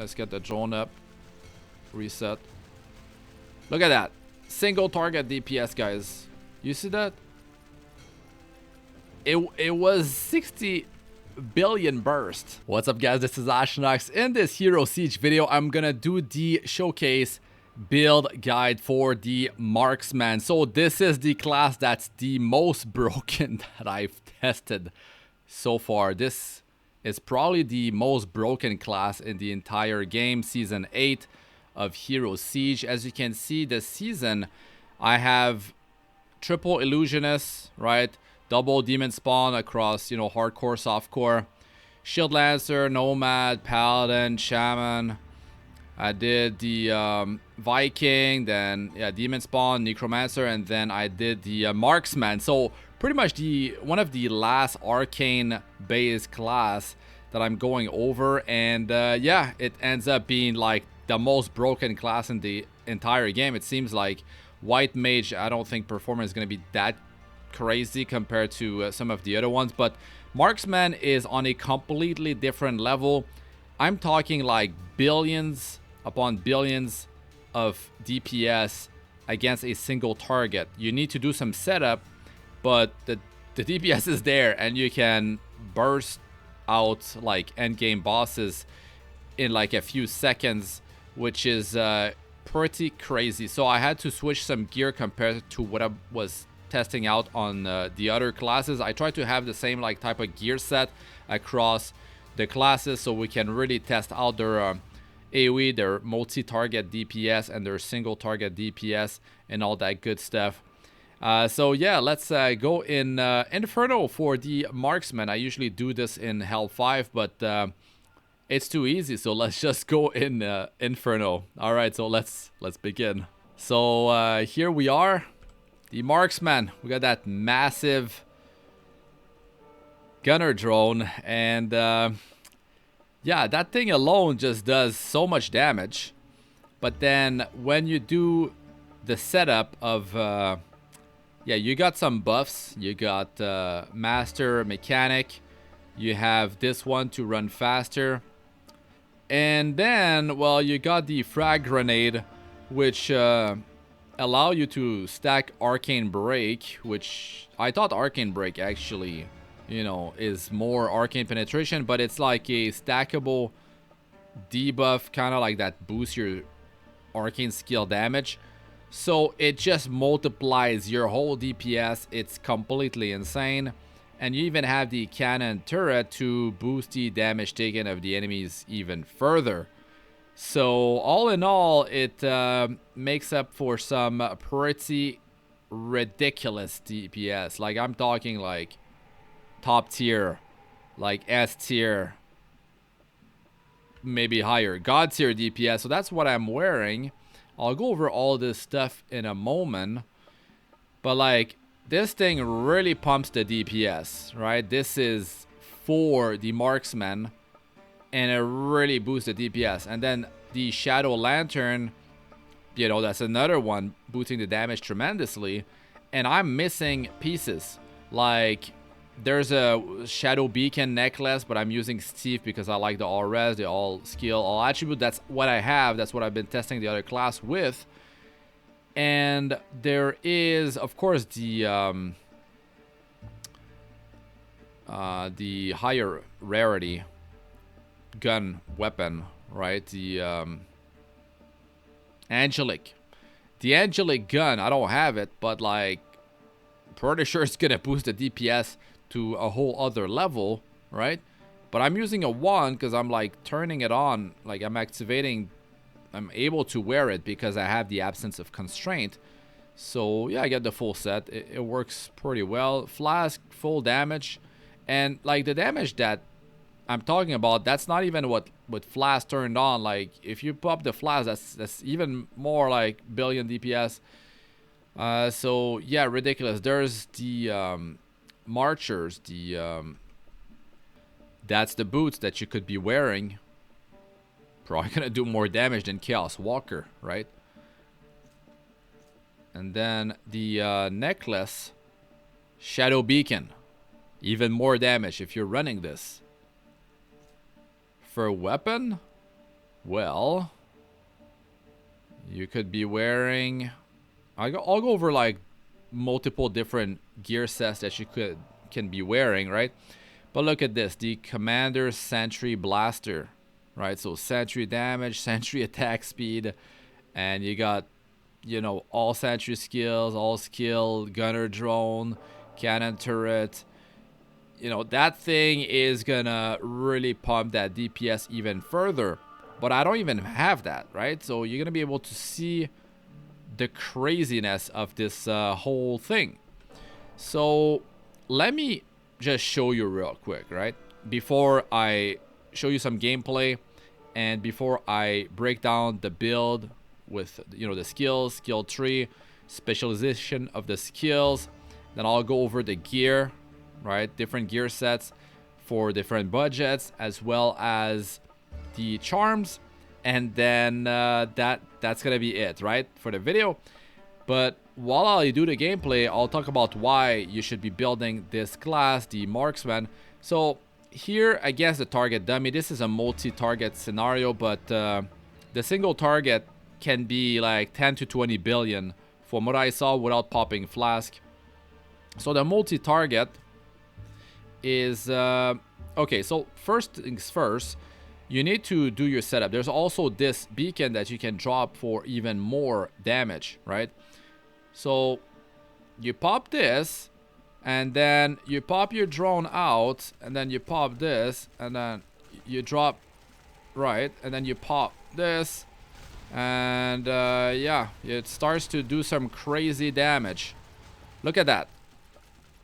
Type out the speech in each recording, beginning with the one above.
let's get the drone up. Reset. Look at that. Single target DPS, guys. You see that? It was 60 billion burst. What's up, guys? This is Astranox. In this Hero Siege video, I'm gonna do the showcase build guide for the Marksman. So this is the class that's the most broken that I've tested so far. This is probably the most broken class in the entire game, season 8 of Hero Siege. As you can see, this season I have triple illusionist, right? Double demon spawn across, you know, hardcore, softcore, shield lancer, nomad, paladin, shaman. I did the Viking, then yeah, demon spawn, necromancer, and then I did the marksman. So pretty much one of the last arcane based class that I'm going over, and yeah, it ends up being like the most broken class in the entire game. It seems like white mage, I don't think performance is going to be that crazy compared to some of the other ones, but marksman is on a completely different level. I'm talking like billions upon billions of DPS against a single target. You need to do some setup, but the DPS is there, and you can burst out like endgame bosses in like a few seconds, which is pretty crazy. So I had to switch some gear compared to what I was testing out on the other classes. I try to have the same like type of gear set across the classes so we can really test out their AoE, their multi-target DPS, and their single target DPS and all that good stuff. So yeah, let's go in Inferno for the marksman. I usually do this in Hell 5, but it's too easy, so let's just go in Inferno. All right, so let's begin. So here we are. The marksman, we got that massive gunner drone, and yeah, that thing alone just does so much damage. But then when you do the setup of yeah, you got some buffs. You got master mechanic, you have this one to run faster, and then, well, you got the frag grenade, which allow you to stack arcane break, which I thought arcane break actually, you know, is more arcane penetration, but it's like a stackable debuff, kind of like that boosts your arcane skill damage. So it just multiplies your whole DPS. It's completely insane. And you even have the cannon turret to boost the damage taken of the enemies even further. So all in all, it makes up for some pretty ridiculous DPS. Like, I'm talking like top tier, like S tier, maybe higher, god tier DPS. So that's what I'm wearing. I'll go over all this stuff in a moment, but like, this thing really pumps the DPS, right? This is for the marksman, and it really boosts the DPS. And then the shadow lantern, you know, that's another one boosting the damage tremendously. And I'm missing pieces. Like, there's a shadow beacon necklace, but I'm using Steve because I like the all res, the all skill, all attribute. That's what I have. That's what I've been testing the other class with. And there is, of course, the higher rarity gun weapon, right? The ANGELIC. The ANGELIC gun, I don't have it, but like, pretty sure it's gonna boost the DPS to a whole other level, right? But I'm using a 1 because I'm like turning it on, like I'm able to wear it because I have the absence of constraint. So yeah, I get the full set. It works pretty well. Flask, full damage, and like the damage that I'm talking about, that's not even what with flask turned on. Like, if you pop the flask, that's even more like billion DPS. So yeah, ridiculous. There's the marchers, that's the boots that you could be wearing. Probably gonna do more damage than Chaos Walker, right? And then the necklace, Shadow Beacon, even more damage if you're running this. For a weapon, Well, you could be wearing... I'll go over like multiple different gear sets that you can be wearing, right? But look at this, the Commander Sentry Blaster, right? So sentry damage, sentry attack speed, and you got, you know, all sentry skills, all skill, gunner drone, cannon turret. You know, that thing is gonna really pump that DPS even further. But I don't even have that, right? So you're gonna be able to see the craziness of this whole thing. So let me just show you real quick, right? Before I show you some gameplay and before I break down the build with, you know, the skills, skill tree, specialization of the skills, then I'll go over the gear, right? Different gear sets for different budgets, as well as the charms, and then that's gonna be it, right, for the video. But while I do the gameplay, I'll talk about why you should be building this class, the Marksman. So here against the target dummy, this is a multi-target scenario, but the single target can be like 10 to 20 billion from what I saw without popping flask. So the multi-target is okay. So first things first, you need to do your setup. There's also this beacon that you can drop for even more damage, right? So you pop this, and then you pop your drone out, and then you pop this, and then you drop, right, and then you pop this, and yeah, it starts to do some crazy damage. Look at that,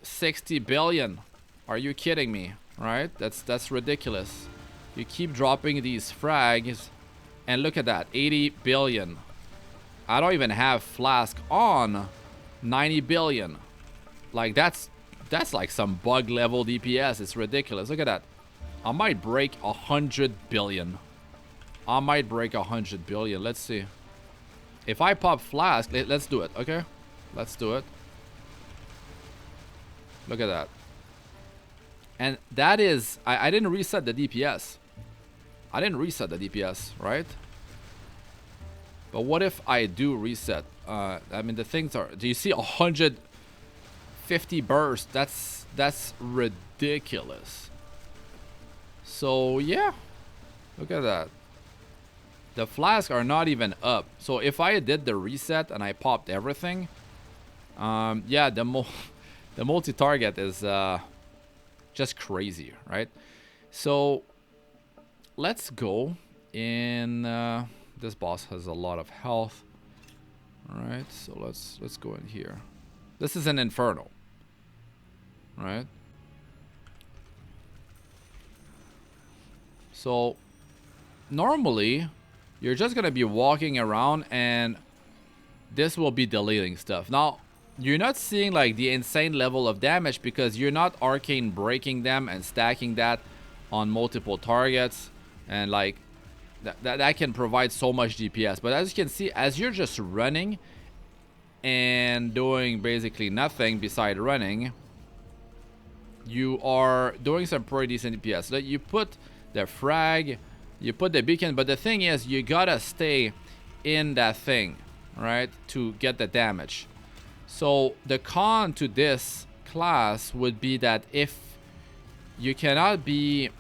60 billion. Are you kidding me? Right? That's ridiculous. You keep dropping these frags, and look at that, 80 billion. I don't even have flask on 90 billion. Like that's like some bug level DPS. It's ridiculous. Look at that. I might break 100 billion. I might break 100 billion. Let's see. If I pop flask, let's do it, okay? Let's do it. Look at that. And that is, I didn't reset the DPS. I didn't reset the DPS, right? But what if I do reset? I mean, the things are... Do you see 150 burst? That's ridiculous. So, yeah. Look at that. The flasks are not even up. So, if I did the reset and I popped everything... yeah, the multi-target is just crazy, right? So, let's go in... this boss has a lot of health. Alright, so let's go in here. This is an inferno. Right? So normally you're just gonna be walking around and this will be deleting stuff. Now you're not seeing like the insane level of damage because you're not arcane breaking them and stacking that on multiple targets, and like that can provide so much DPS. But as you can see, as you're just running and doing basically nothing beside running, you are doing some pretty decent DPS. So you put the frag, you put the beacon, but the thing is you gotta stay in that thing, right, to get the damage. So the con to this class would be that if you cannot be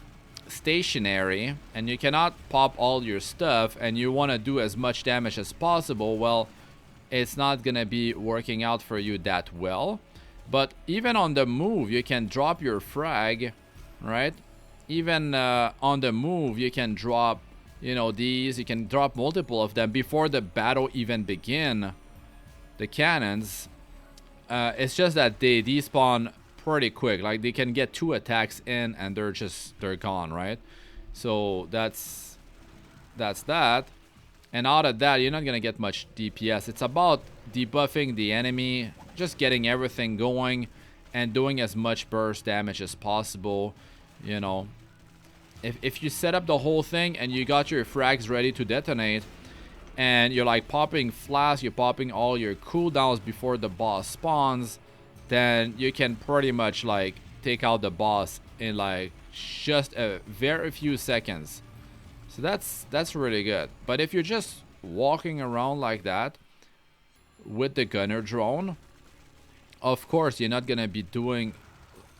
stationary and you cannot pop all your stuff and you want to do as much damage as possible, well, it's not gonna be working out for you that well. But even on the move you can drop your frag, right? Even on the move you can drop, you know, these, you can drop multiple of them before the battle even begin, the cannons. It's just that they despawn pretty quick. Like they can get 2 attacks in and they're gone, right? So that's that. And out of that you're not gonna get much DPS. It's about debuffing the enemy, just getting everything going and doing as much burst damage as possible. You know, if you set up the whole thing and you got your frags ready to detonate and you're like popping flasks, you're popping all your cooldowns before the boss spawns, then you can pretty much like take out the boss in like just a very few seconds. So that's really good. But if you're just walking around like that with the gunner drone, of course you're not gonna be doing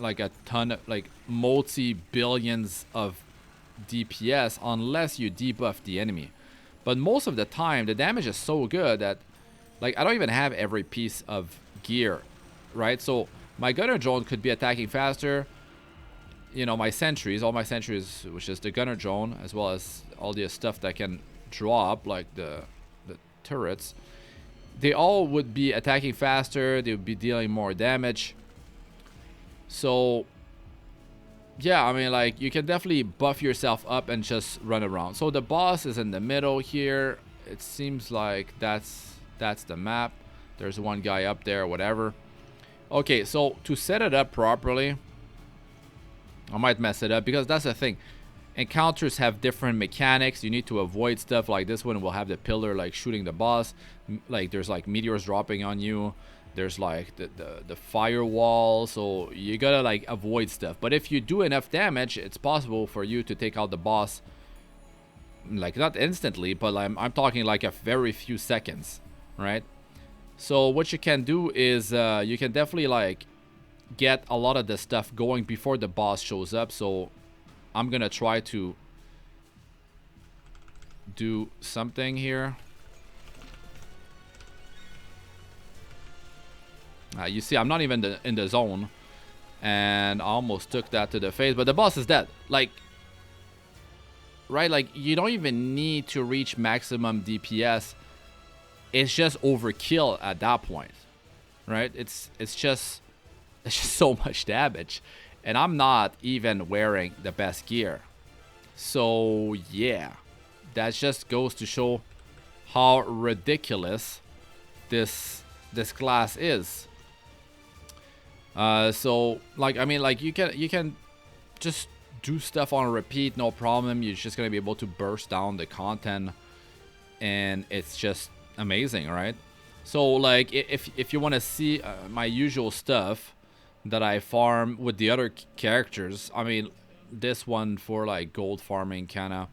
like a ton of like multi-billions of DPS unless you debuff the enemy. But most of the time the damage is so good that like I don't even have every piece of gear, right? So my gunner drone could be attacking faster. You know, my sentries, all my sentries, which is the gunner drone, as well as all the stuff that can drop, like the turrets, they all would be attacking faster. They would be dealing more damage. So yeah, I mean, like, you can definitely buff yourself up and just run around. So the boss is in the middle here. It seems like that's the map. There's one guy up there, whatever. Okay, so to set it up properly, I might mess it up because that's the thing. Encounters have different mechanics. You need to avoid stuff like this one will have the pillar like shooting the boss. Like there's like meteors dropping on you. There's like the firewall. So you gotta like avoid stuff. But if you do enough damage, it's possible for you to take out the boss. Like not instantly, but I'm talking like a very few seconds, right? So what you can do is you can definitely like get a lot of the stuff going before the boss shows up. So I'm gonna try to do something here. You see, I'm not even in the zone, and I almost took that to the face, but the boss is dead. Like, right? Like, you don't even need to reach maximum DPS. It's just overkill at that point, right? It's just so much damage, and I'm not even wearing the best gear. So yeah, that just goes to show how ridiculous this class is. So like, I mean, like you can just do stuff on repeat, no problem. You're just gonna be able to burst down the content, and it's just amazing, right? So like, if you want to see my usual stuff that I farm with the other characters, I mean, this one for like gold farming kind of,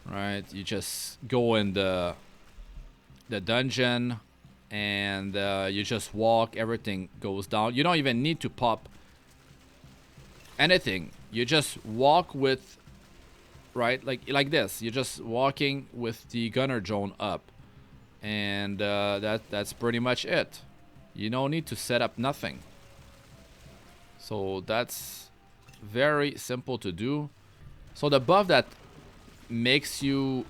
right? You just go in the dungeon, and you just walk, everything goes down. You don't even need to pop anything. You just walk with, right, like this. You're just walking with the gunner drone up, and that's pretty much it. You don't need to set up nothing. So that's very simple to do. So the buff that makes you,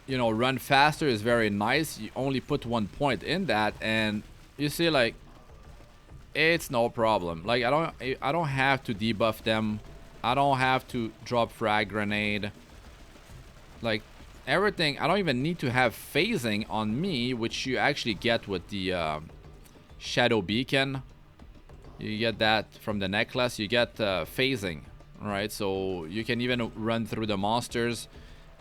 you know, run faster is very nice. You only put 1 point in that, and you see, like, it's no problem. Like, I don't have to debuff them. I don't have to drop frag grenade. Like, everything, I don't even need to have phasing on me, which you actually get with the shadow beacon. You get that from the necklace. You get phasing, right? So you can even run through the monsters,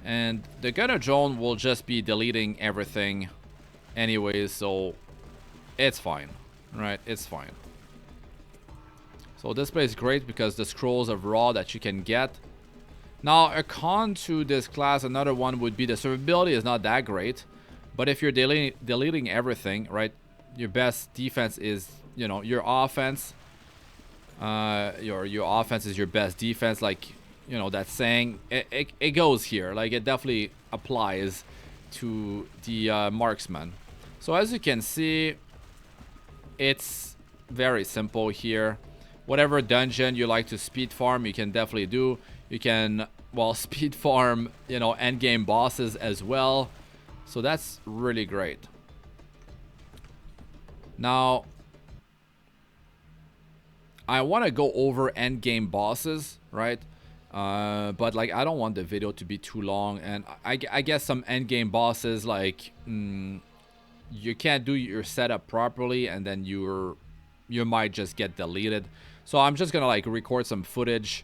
and the gunner drone will just be deleting everything anyways, so it's fine, right? It's fine. So this plays great because the scrolls of raw that you can get. Now, a con to this class, another one would be the survivability is not that great, but if you're deleting everything, right, your best defense is, you know, your offense. Your offense is your best defense. Like, you know, that saying, it goes here. Like, it definitely applies to the marksman. So as you can see, it's very simple here. Whatever dungeon you like to speed farm, you can definitely do. You can, well, speed farm, you know, endgame bosses as well. So that's really great. Now, I want to go over endgame bosses, right? But like, I don't want the video to be too long, and I guess some endgame bosses, like, you can't do your setup properly, and then you might just get deleted. So I'm just gonna like record some footage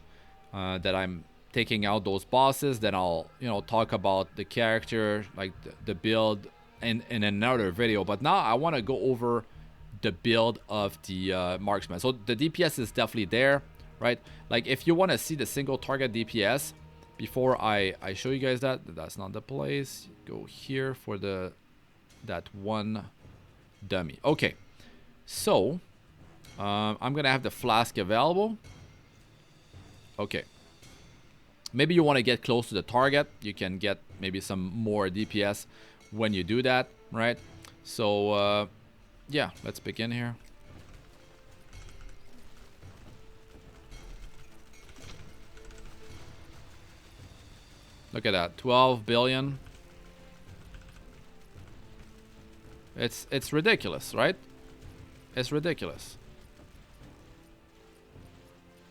that I'm taking out those bosses. Then I'll, you know, talk about the character, like the build in another video. But now I want to go over the build of the marksman. So the DPS is definitely there, right? Like, if you want to see the single target DPS, before I show you guys that's not the place. Go here for that one dummy. Okay, so I'm gonna have the flask available. Okay, maybe you want to get close to the target. You can get maybe some more DPS when you do that, right? So yeah, let's begin here. Look at that, 12 billion. It's ridiculous, right? It's ridiculous.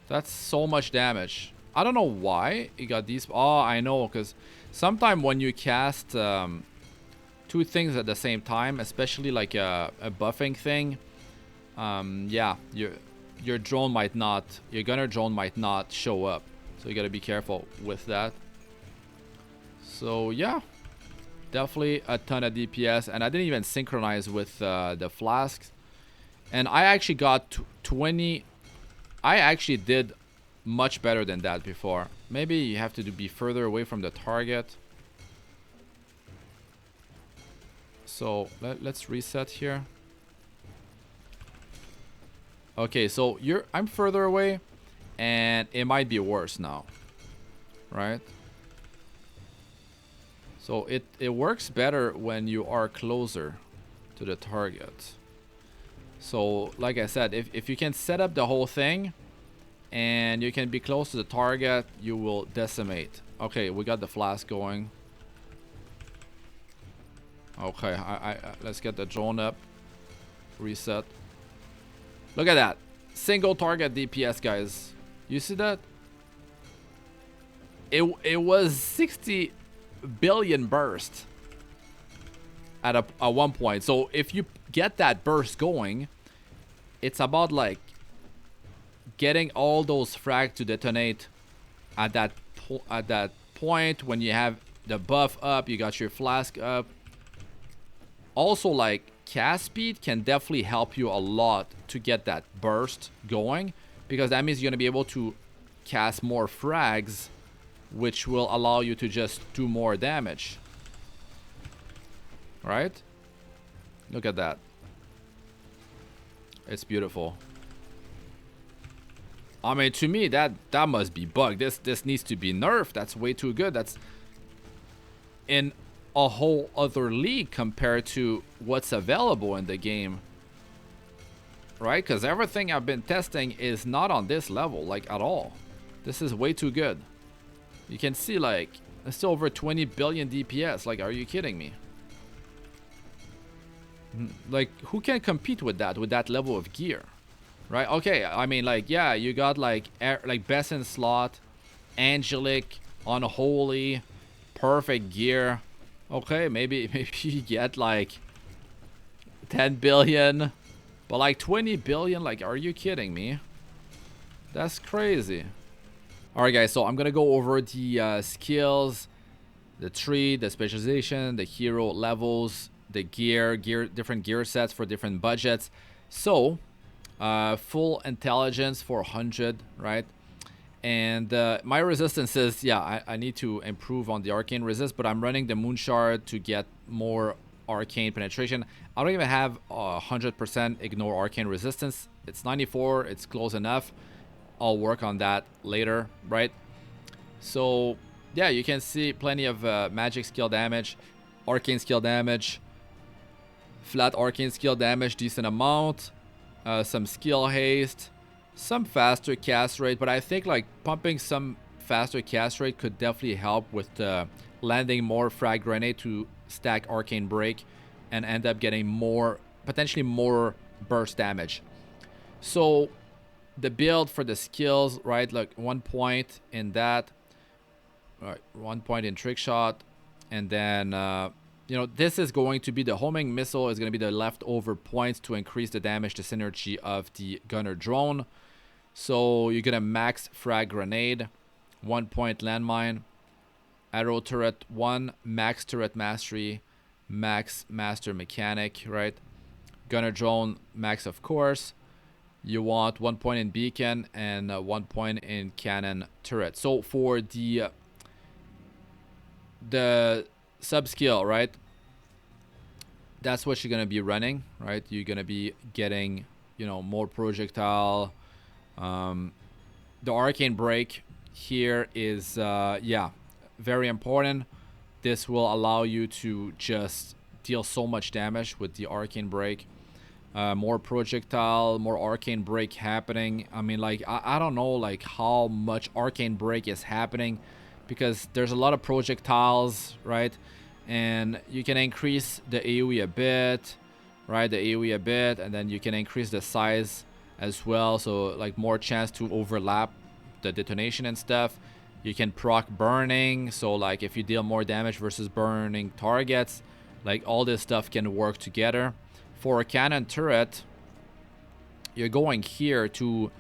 That's so much damage. I don't know why you got these. Oh, I know, because sometimes when you cast two things at the same time, especially like a buffing thing, yeah, your drone might not, your gunner drone might not show up. So you gotta be careful with that. So yeah, definitely a ton of DPS, and I didn't even synchronize with the flasks. And I actually got 20. I actually did much better than that before. Maybe you have to be further away from the target. So let's reset here. Okay, so I'm further away, and it might be worse now, right? So it works better when you are closer to the target. So like I said, if you can set up the whole thing and you can be close to the target, you will decimate. Okay, we got the flask going. Okay, let's get the drone up. Reset. Look at that. Single target DPS, guys. You see that? It was 60 billion burst at one point. So if you get that burst going, it's about like getting all those frags to detonate at that point when you have the buff up, you got your flask up. Also, like, cast speed can definitely help you a lot to get that burst going, because that means you're gonna be able to cast more frags, which will allow you to just do more damage. Right? Look at that. It's beautiful. I mean, to me, that must be bugged. This needs to be nerfed. That's way too good. That's in a whole other league compared to what's available in the game. Right? Because everything I've been testing is not on this level, like, at all. This is way too good. You can see, like, it's still over 20 billion DPS. Like, are you kidding me? Like, who can compete with that level of gear? Right? Okay, I mean, like, yeah, you got, like best in slot, Angelic, unholy, perfect gear. Okay, maybe you get, like, 10 billion. But, like, 20 billion? Like, are you kidding me? That's crazy. Alright, guys, so I'm gonna go over the skills, the tree, the specialization, the hero levels, the gear, different gear sets for different budgets. So, full intelligence for 100, right? And my resistance is, yeah, I need to improve on the arcane resist, but I'm running the moon shard to get more arcane penetration. I don't even have 100% ignore arcane resistance. It's 94, it's close enough. I'll work on that later, right? So yeah, you can see plenty of magic skill damage, arcane skill damage, flat arcane skill damage, decent amount, some skill haste, some faster cast rate, but I think like pumping some faster cast rate could definitely help with landing more frag grenade to stack arcane break and end up getting more, potentially more burst damage. So the build for the skills, right, like 1 point in that, right, 1 point in trick shot, and then you know, this is going to be the homing missile is going to be the leftover points to increase the damage to synergy of the gunner drone. So you're gonna max frag grenade, 1 point landmine, arrow turret 1, max turret mastery, max master mechanic, right? Gunner drone max, of course. You want 1 point in beacon and 1 point in cannon turret. So for the the sub skill, right? That's what you're gonna be running, right? You're gonna be getting, you know, more projectile. The arcane break here is yeah, very important. This will allow you to just deal so much damage with the arcane break. More projectile, more arcane break happening. I mean, like, I don't know like how much arcane break is happening, because there's a lot of projectiles, right? And you can increase the AoE a bit, right? The AoE a bit, and then you can increase the size as well, so like more chance to overlap the detonation and stuff. You can proc burning, so like if you deal more damage versus burning targets, like all this stuff can work together. For a cannon turret, you're going here to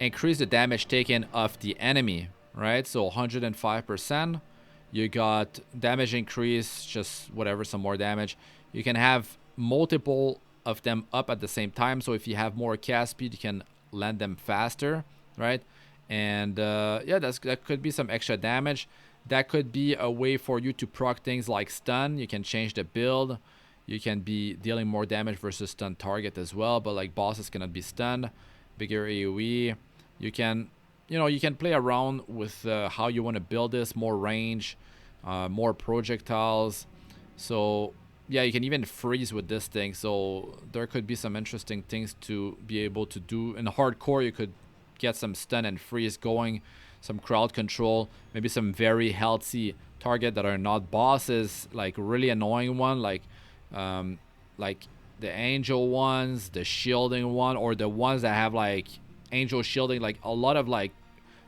increase the damage taken of the enemy, right? So 105%. You got damage increase, just whatever, some more damage. You can have multiple of them up at the same time. So if you have more cast speed, you can land them faster, right? And yeah, that could be some extra damage. That could be a way for you to proc things like stun. You can change the build. You can be dealing more damage versus stun target as well. But like bosses cannot be stunned. Bigger AoE. You can, you know, you can play around with how you want to build this. More range, more projectiles. So yeah, you can even freeze with this thing. So there could be some interesting things to be able to do. In hardcore, you could get some stun and freeze going, some crowd control, maybe some very healthy target that are not bosses, like really annoying one, like the angel ones, the shielding one, or the ones that have like angel shielding, like a lot of like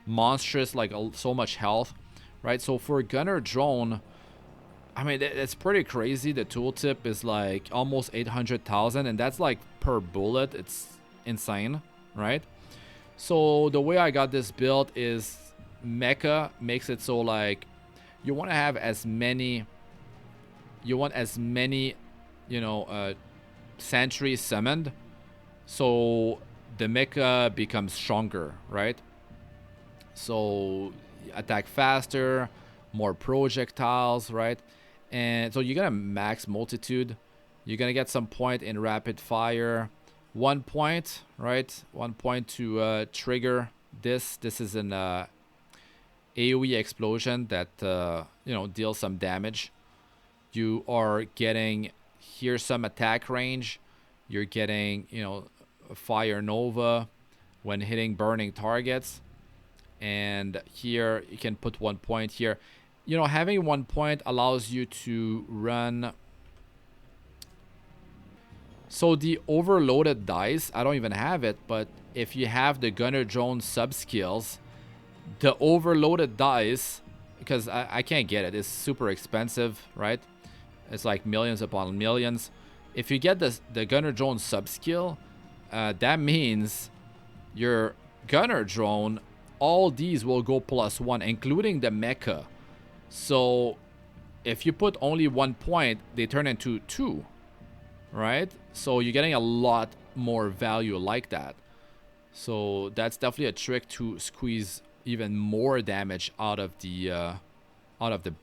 monstrous, like so much health, right? So for Gunner Drone, I mean, it's pretty crazy. The tooltip is like almost 800,000, and that's like per bullet. It's insane, right? So the way I got this build is mecha makes it so like you want to have as many, you know, sentries summoned, so the mecha becomes stronger, right? So attack faster, more projectiles, right? And so you're gonna max multitude. You're gonna get some point in rapid fire. 1 point, right? 1 point to trigger this. This is an AoE explosion that you know, deals some damage. You are getting here some attack range. You're getting, you know, fire nova when hitting burning targets. And here you can put 1 point here. You know, having 1 point allows you to run. So the overloaded dice, I don't even have it, but if you have the Gunner Drone sub skills, the overloaded dice, because I can't get it, it's super expensive, right? It's like millions upon millions. If you get the Gunner Drone sub skill, that means your Gunner Drone, all these will go +1, including the mecha. So if you put only 1 point, they turn into 2, right? So you're getting a lot more value like that. So that's definitely a trick to squeeze even more damage out of the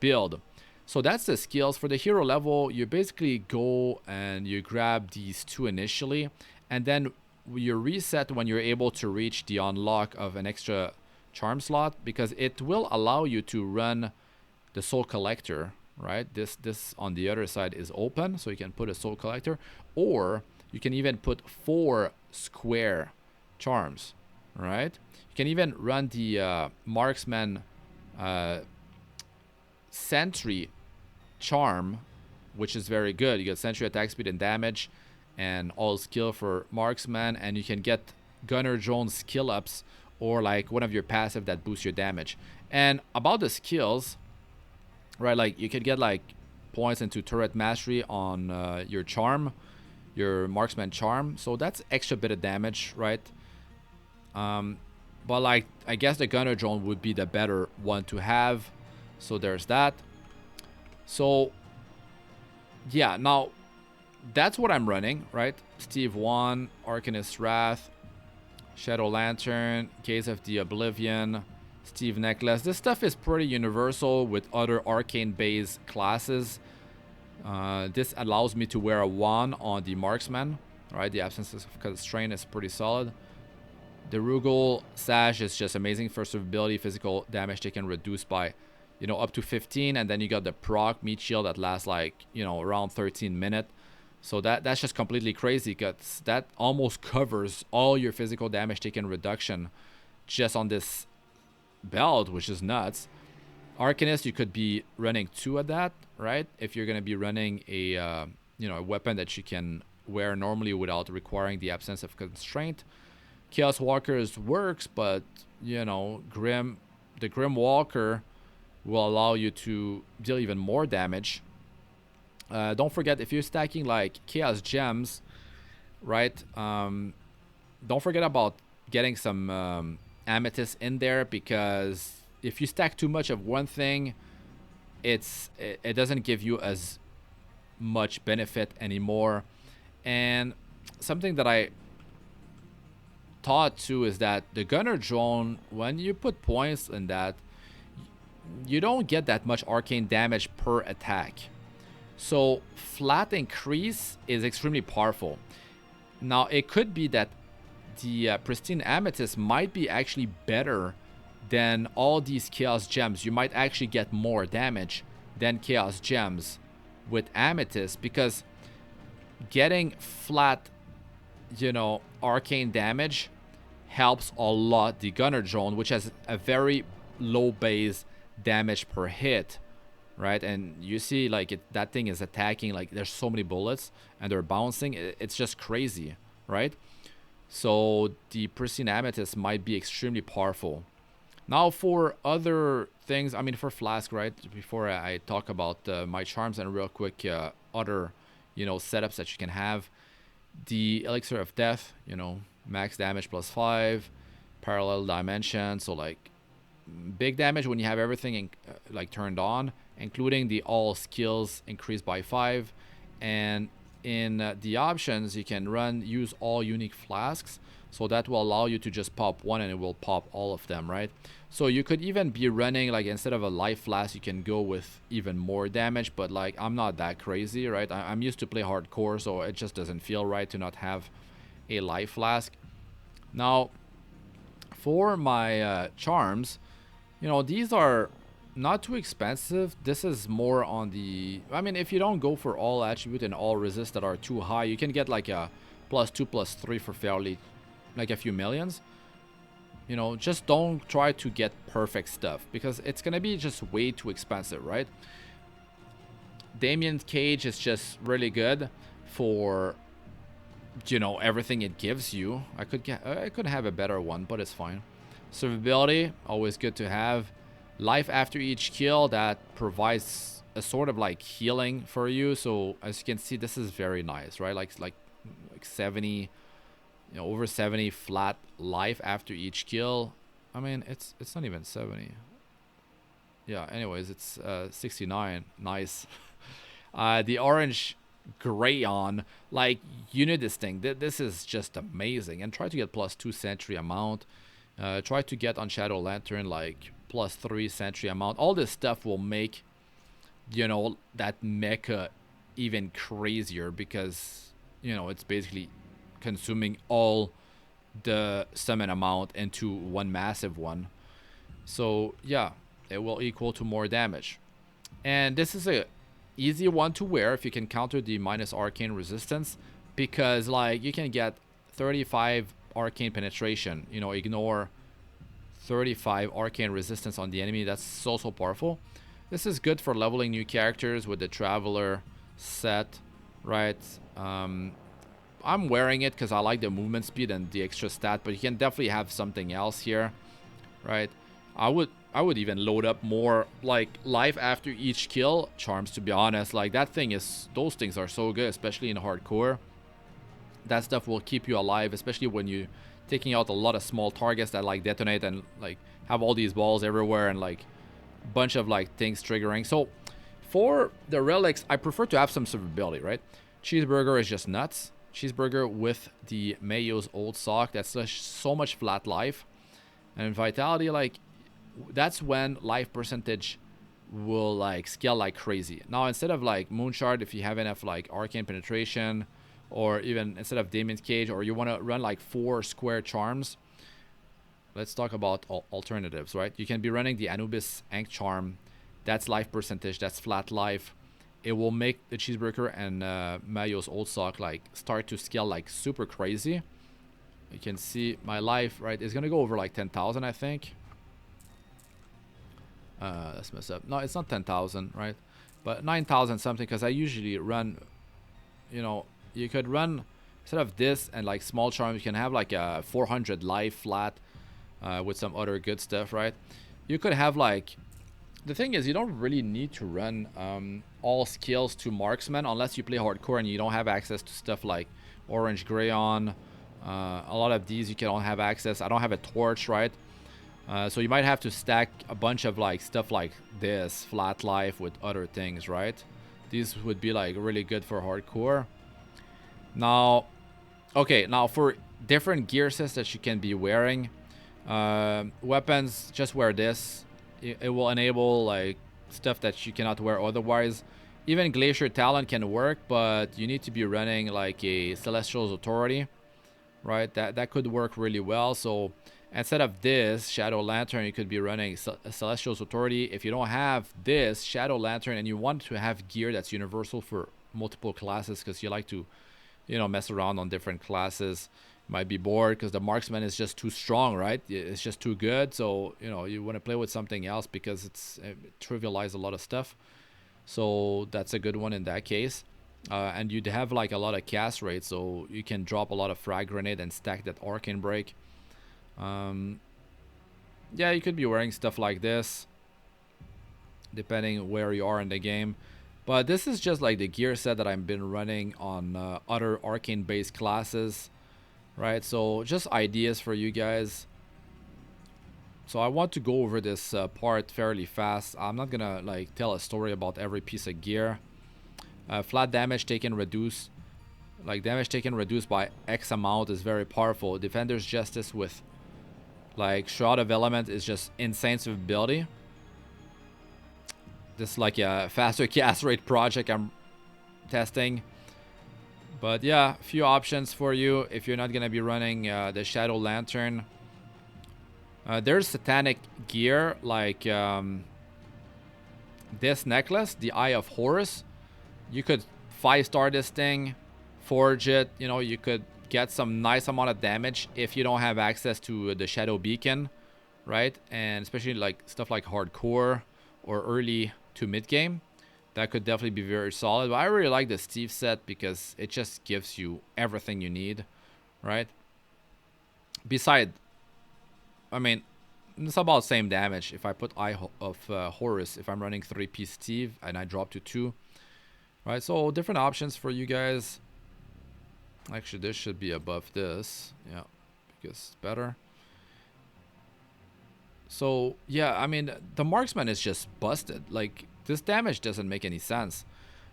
build. So that's the skills. For the hero level, you basically go and you grab these 2 initially, and then you reset when you're able to reach the unlock of an extra charm slot, because it will allow you to run the soul collector, right? This on the other side is open, so you can put a soul collector, or you can even put 4 square charms, right? You can even run the marksman sentry charm, which is very good. You get sentry attack speed and damage and all skill for marksman, and you can get Gunner Drone skill ups, or like one of your passive that boosts your damage. And about the skills, right, like you could get like points into turret mastery on your charm, your marksman charm, so that's extra bit of damage, right? But like I guess the Gunner Drone would be the better one to have, so there's that. So yeah, now that's what I'm running, right? Steve 1, Arcanist Wrath, Shadow Lantern, Gaze of the Oblivion, Steve Necklace. This stuff is pretty universal with other arcane-based classes. This allows me to wear a 1 on the Marksman. Right, the absence of constraint is pretty solid. The Rugal Sash is just amazing for survivability, physical damage taken reduced by, you know, up to 15, and then you got the proc meat shield that lasts like, you know, around 13 minutes. So that's just completely crazy because that almost covers all your physical damage taken reduction just on this belt, which is nuts. Arcanist, you could be running 2 of that, right? If you're gonna be running a you know, a weapon that you can wear normally without requiring the absence of constraint. Chaos Walkers works, but you know, the Grim Walker will allow you to deal even more damage. Don't forget, if you're stacking like Chaos Gems, right? Don't forget about getting some Amethyst in there, because if you stack too much of one thing, it doesn't give you as much benefit anymore. And something that I thought too is that the Gunner Drone, when you put points in that, you don't get that much arcane damage per attack. So flat increase is extremely powerful. Now it could be that the Pristine Amethyst might be actually better than all these Chaos Gems. You might actually get more damage than Chaos Gems with Amethyst, because getting flat, you know, arcane damage helps a lot the Gunner Drone, which has a very low base damage per hit, right? And you see like that thing is attacking, like there's so many bullets and they're bouncing. It's just crazy, right? So the Pristine Amethyst might be extremely powerful. Now for other things, I mean for Flask, right? Before I talk about my charms and real quick other, you know, setups that you can have. The Elixir of Death, you know, max damage +5, parallel dimension, so like big damage when you have everything like turned on, including the all skills increased by 5. And in the options, you can use all unique flasks, so that will allow you to just pop one and it will pop all of them, right? So you could even be running, like instead of a life flask, you can go with even more damage, but like I'm not that crazy, right? I'm used to play hardcore, so it just doesn't feel right to not have a life flask. Now for my charms, you know, these are not too expensive. This is more on the, I mean, if you don't go for all attribute and all resist that are too high, you can get like a +2 +3 for fairly like a few millions. You know, just don't try to get perfect stuff, because it's gonna be just way too expensive, right? Damien's Cage is just really good for, you know, everything it gives you. I could have a better one, but it's fine. Survivability, always good to have. Life after each kill, that provides a sort of like healing for you. So as you can see, this is very nice, right? Like 70, you know, over 70 flat life after each kill. I mean, it's not even 70. Yeah, anyways, it's 69. Nice. The orange Grayon, like, you need this thing. This is just amazing. And try to get +2 sentry amount. Try to get on Shadow Lantern like +3 sentry amount. All this stuff will make, you know, that mecha even crazier, because, you know, it's basically consuming all the summon amount into one massive one. So yeah, it will equal to more damage. And this is a easy one to wear if you can counter the minus arcane resistance, because like you can get 35 arcane penetration, you know, ignore 35 arcane resistance on the enemy. That's so powerful. This is good for leveling new characters with the Traveler set, right? I'm wearing it because I like the movement speed and the extra stat, but you can definitely have something else here, right? I would even load up more like life after each kill charms, to be honest. Like that thing is, those things are so good, especially in hardcore. That stuff will keep you alive, especially when you taking out a lot of small targets that like detonate and like have all these balls everywhere and like bunch of like things triggering. So for the relics, I prefer to have some survivability, right? Cheeseburger is just nuts. Cheeseburger with the Mayo's old sock, that's so much flat life. And vitality, like, that's when life percentage will like scale like crazy. Now instead of like Moonshard, if you have enough like arcane penetration, or even instead of Damon's Cage, or you want to run like 4 square charms, let's talk about alternatives, right? You can be running the Anubis Ankh Charm. That's life percentage, that's flat life. It will make the Cheeseburger and Mayo's Old Sock like start to scale like super crazy. You can see my life, right? It's gonna go over like 10,000, I think. Let's mess up. No, it's not 10,000, right? But 9,000 something, because I usually run, you know, you could run, instead of this and like small charms, you can have like a 400 life flat with some other good stuff, right? You could have like, the thing is, you don't really need to run all skills to Marksman unless you play hardcore and you don't have access to stuff like Orange Grayon. A lot of these you can have access. I don't have a torch, right? So you might have to stack a bunch of like stuff like this, flat life, with other things, right? These would be like really good for hardcore. Now, okay, now for different gear sets that you can be wearing, weapons, just wear this. It will enable like stuff that you cannot wear otherwise. Even Glacier Talon can work, but you need to be running like a Celestial's Authority, right? That could work really well. So instead of this Shadow Lantern, you could be running Celestial's Authority. If you don't have this Shadow Lantern and you want to have gear that's universal for multiple classes, because you like to, you know, mess around on different classes, might be bored because the Marksman is just too strong, right? It's just too good. So, you know, you want to play with something else because it trivializes a lot of stuff. So that's a good one in that case. And you'd have like a lot of cast rate, so you can drop a lot of frag grenade and stack that arcane break. Yeah, you could be wearing stuff like this depending where you are in the game. But this is just like the gear set that I've been running on other arcane based classes, right? So just ideas for you guys. So I want to go over this part fairly fast. I'm not gonna like tell a story about every piece of gear. Flat damage taken reduced, like damage taken reduced by X amount is very powerful. Defender's Justice with like Shroud of Element is just insane survivability. This is like a faster cast rate project I'm testing. But yeah, a few options for you if you're not gonna be running the Shadow Lantern. There's satanic gear like this necklace, the Eye of Horus. You could 5-star this thing, forge it. You know, you could get some nice amount of damage if you don't have access to the Shadow Beacon, right? And especially like stuff like hardcore or early to mid game. That could definitely be very solid. But I really like the Steve set because it just gives you everything you need, right? Beside, I mean, it's about the same damage. If I put Eye of Horus, if I'm running 3-piece Steve and I drop to 2, right? So different options for you guys. Actually, this should be above this, yeah, because it's better. So yeah, I mean, the Marksman is just busted. Like, this damage doesn't make any sense.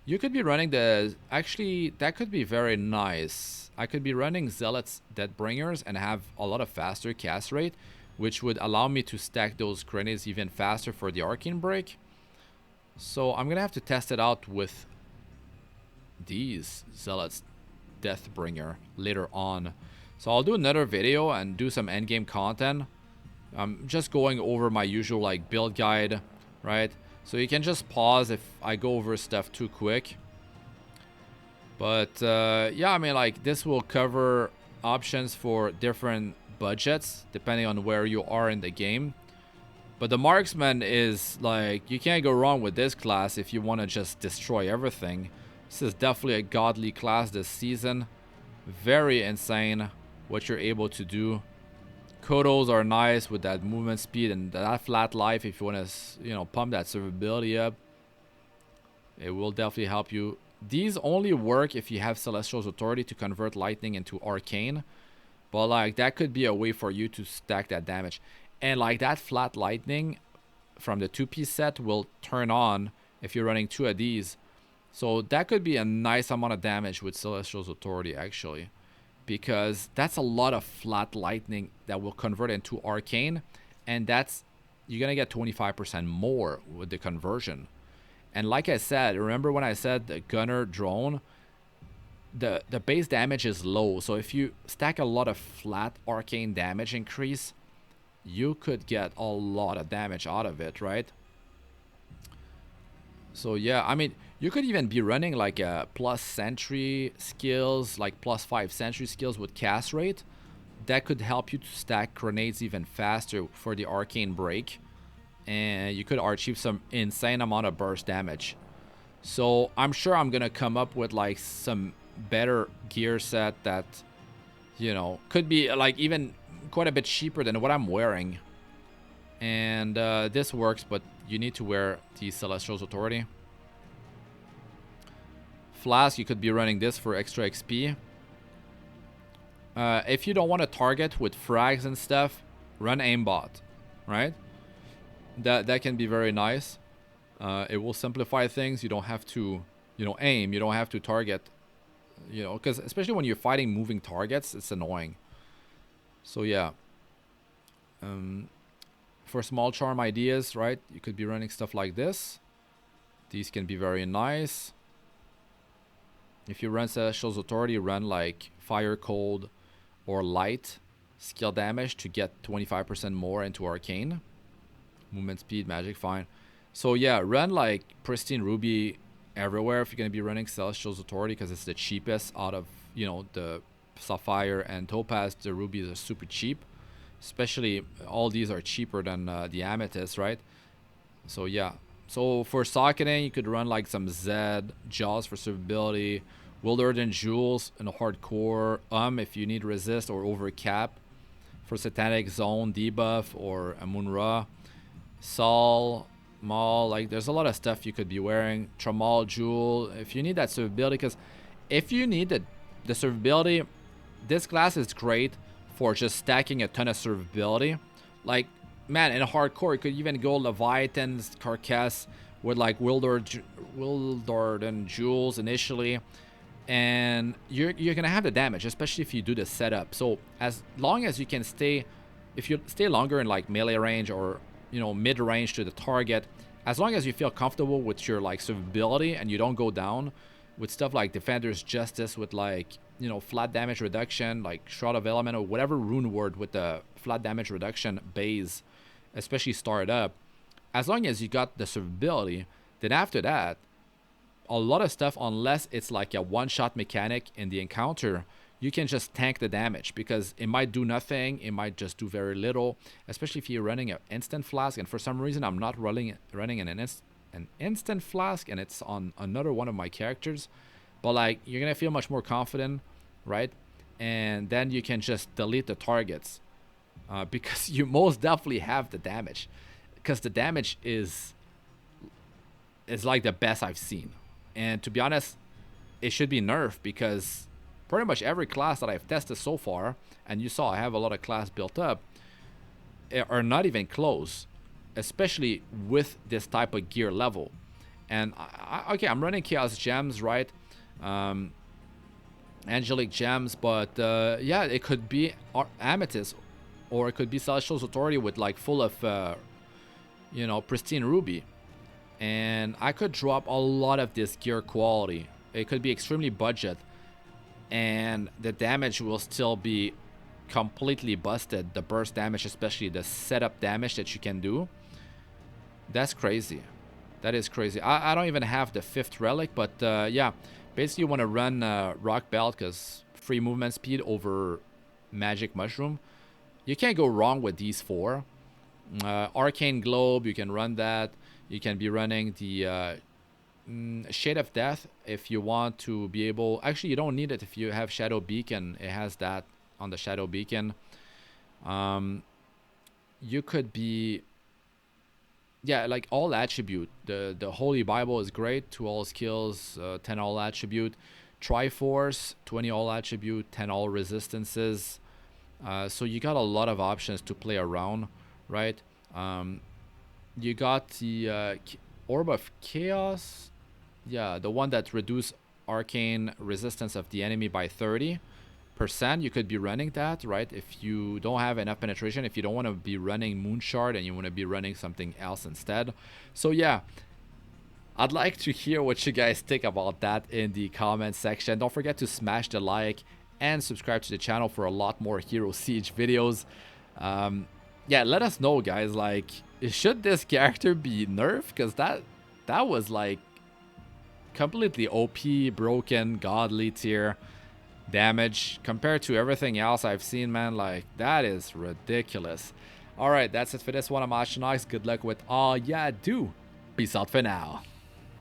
You could be running the, actually that could be very nice. I could be running Zealot's Deathbringers and have a lot of faster cast rate, which would allow me to stack those grenades even faster for the arcane break. So I'm gonna have to test it out with these Zealot's Deathbringer later on. So I'll do another video and do some endgame content. I'm just going over my usual like build guide, right? So you can just pause if I go over stuff too quick. But yeah, I mean, like, this will cover options for different budgets depending on where you are in the game. But the Marksman is like, you can't go wrong with this class if you want to just destroy everything. This is definitely a godly class this season. Very insane what you're able to do. Kodos are nice with that movement speed and that flat life. If you want to, you know, pump that survivability up, it will definitely help you. These only work if you have Celestial's Authority to convert lightning into arcane. But like, that could be a way for you to stack that damage. And like, that flat lightning from the 2-piece set will turn on if you're running 2 of these. So that could be a nice amount of damage with Celestial's Authority, actually, because that's a lot of flat lightning that will convert into arcane, and that's you're gonna get 25% more with the conversion. And like I said, remember when I said the Gunner Drone, the base damage is low, so if you stack a lot of flat arcane damage increase, you could get a lot of damage out of it, right? So yeah, I mean, you could even be running like a plus sentry skills, like +5 sentry skills with cast rate. That could help you to stack grenades even faster for the arcane break, and you could achieve some insane amount of burst damage. So I'm sure I'm gonna come up with like some better gear set that, you know, could be like even quite a bit cheaper than what I'm wearing. And this works, but you need to wear the Celestial's Authority. Flask, you could be running this for extra XP. If you don't want to target with frags and stuff, run aimbot, right? That can be very nice. It will simplify things. You don't have to, you know, aim. You don't have to target, you know, because especially when you're fighting moving targets, it's annoying. So yeah. For small charm ideas, right? You could be running stuff like this. These can be very nice. If you run Celestial's Authority, run like Fire, Cold, or Light skill damage to get 25% more into Arcane. Movement speed, magic, fine. So yeah, run like Pristine Ruby everywhere if you're going to be running Celestial's Authority, because it's the cheapest out of, you know, the Sapphire and Topaz. The Rubies are super cheap. Especially all these are cheaper than the Amethyst, right? So yeah. So for socketing, you could run like some Zed, Jaws for survivability, Wildered and Jewels in a hardcore, if you need resist or overcap. For Satanic Zone, debuff, or Amun-Ra. Sol, Maul, like there's a lot of stuff you could be wearing. Tramal, Jewel, if you need that survivability, because if you need the survivability, this class is great for just stacking a ton of survivability. Like, man, in a hardcore, you could even go Leviathan's Carcass with like Wildered and Jewels initially, and you're gonna have the damage, especially if you do the setup. So as long as you can stay, if you stay longer in like melee range or, you know, mid range to the target, as long as you feel comfortable with your like survivability and you don't go down with stuff like Defender's Justice with like, you know, flat damage reduction, like Shroud of Element or whatever rune word with the flat damage reduction base, especially start up, as long as you got the survivability, then after that, a lot of stuff, unless it's like a one-shot mechanic in the encounter, you can just tank the damage, because it might do nothing, it might just do very little, especially if you're running an instant flask. And for some reason, I'm not running an instant flask, and it's on another one of my characters. But like, you're gonna feel much more confident, right? And then you can just delete the targets, because you most definitely have the damage, because the damage is like the best I've seen. And to be honest, it should be nerfed, because pretty much every class that I've tested so far, and you saw I have a lot of class built up, are not even close, especially with this type of gear level. And okay, I'm running Chaos Gems, right? Angelic Gems, but yeah, it could be Amethyst, or it could be Celestial's Authority with like full of you know, Pristine Ruby, and I could drop a lot of this gear quality. It could be extremely budget, and the damage will still be completely busted. The burst damage, especially the setup damage that you can do, that's crazy. That is crazy. I don't even have the 5th relic, but yeah, basically you want to run Rock Belt, because free movement speed over Magic Mushroom. You can't go wrong with these 4. Arcane Globe, you can run that. You can be running the Shade of Death if you want to be able... Actually, you don't need it if you have Shadow Beacon. It has that on the Shadow Beacon. You could be... Yeah, like all attribute. The Holy Bible is great. 2 all skills, 10 all attribute. Triforce, 20 all attribute, 10 all resistances. So you got a lot of options to play around, right? You got the Orb of Chaos. Yeah, the one that reduces arcane resistance of the enemy by 30. you could be running that, right? If you don't have enough penetration, if you don't want to be running Moonshard and you want to be running something else instead. So yeah, I'd like to hear what you guys think about that in the comment section. Don't forget to smash the like and subscribe to the channel for a lot more Hero Siege videos. Yeah, let us know, guys, like, should this character be nerfed? Because that was like completely OP, broken, godly tier damage compared to everything else I've seen, man. Like, that is ridiculous. All right, that's it for this one. I'm Astranox. Good luck with all ya do. Peace out for now.